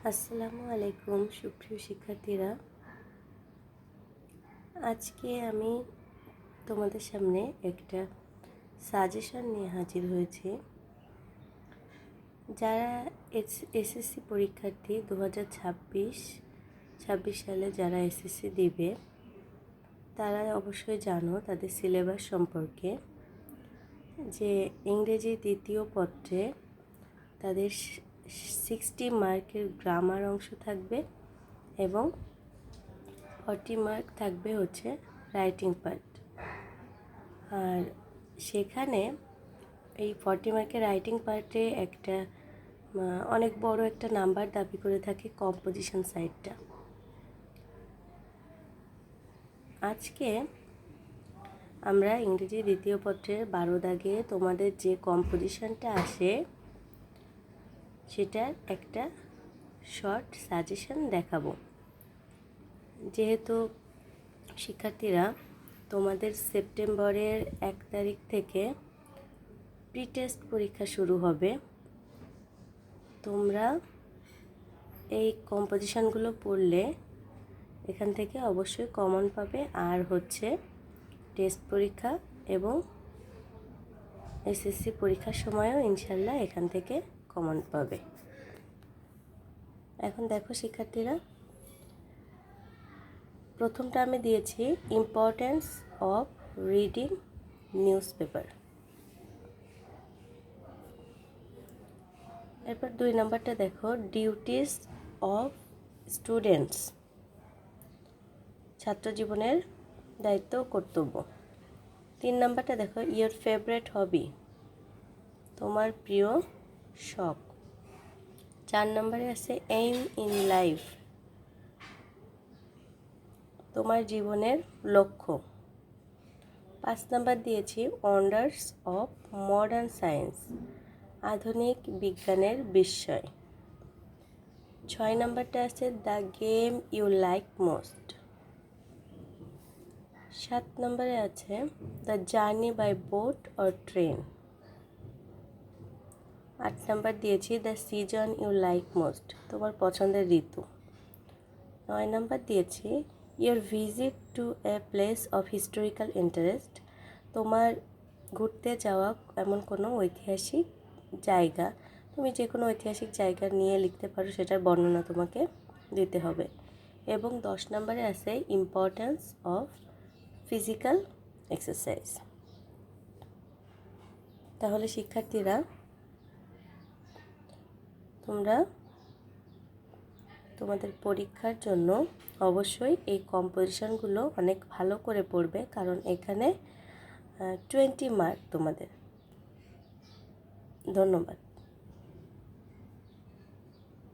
আসসালামু আলাইকুম সুপ্রিয় শিক্ষার্থীরা। আজকে আমি তোমাদের সামনে একটা সাজেশন নিয়ে হাজির হয়েছি। যারা এসএসসি পরীক্ষার্থী 2026 সালে যারা এসএসসি দিবে তারা অবশ্যই জানো তাদের সিলেবাস সম্পর্কে, যে ইংরেজি দ্বিতীয় পত্রে তাদের 60 মার্কের গ্রামার অংশ থাকবে এবং 40 মার্ক থাকবে হচ্ছে রাইটিং পার্ট। আর সেখানে এই 40 মার্কের রাইটিং পার্টে একটা অনেক বড় একটা নাম্বার দাবি করে থাকে কম্পোজিশন সাইডটা। আজকে আমরা ইংরেজি দ্বিতীয় পত্রের 12 দাগে তোমাদের যে কম্পোজিশনটা আসে সেটার একটা শর্ট সাজেশন দেখাবো। যেহেতু শিক্ষার্থীরা তোমাদের সেপ্টেম্বরের 1 তারিখ থেকে প্রি টেস্ট পরীক্ষা শুরু হবে, তোমরা এই কম্পোজিশনগুলো পড়লে এখান থেকে অবশ্যই কমন পাবে। আর হচ্ছে টেস্ট পরীক্ষা এবং এসএসসি পরীক্ষার সময়ও ইনশাল্লাহ এখান থেকে কমন পাবে। এখন দেখো শিক্ষার্থীরা, প্রথমটা আমি দিয়েছি importance of reading news paper. এরপর 2 নম্বরটা দেখো ডিউটিস অফ স্টুডেন্টস, ছাত্র জীবনের দায়িত্ব ও কর্তব্য। 3 নম্বরটা দেখো ইয়োর ফেভারিট হবি, তোমার প্রিয় শখ। 4 নম্বরে আছে এইম ইন লাইফ, তোমার জীবনের লক্ষ্য। 5 নম্বর দিয়েছি ওয়ান্ডার্স অফ মডার্ন সায়েন্স, আধুনিক বিজ্ঞানের বিস্ময়। 6 নম্বরটা আছে the game you like most. 7 নম্বরে আছে the journey by boat or train. 8 নম্বর দিয়েছি the season you like most, তোমার পছন্দের ঋতু। 9 নম্বর দিয়েছি your visit to a place of historical interest, তোমার ঘুরতে যাওয়া এমন কোনো ঐতিহাসিক জায়গা। তুমি যে কোনো ঐতিহাসিক জায়গা নিয়ে লিখতে পারো, সেটার বর্ণনা তোমাকে দিতে হবে। এবং 10 নম্বরে আছে ইম্পর্টেন্স অফ ফিজিক্যাল এক্সারসাইজ। তাহলে শিক্ষার্থীরা তোমরা তোমাদের পরীক্ষার জন্য অবশ্যই এই কম্পোজিশনগুলো অনেক ভালো করে পড়বে, কারণ এখানে 20 মার্ক তোমাদের। ধন্যবাদ।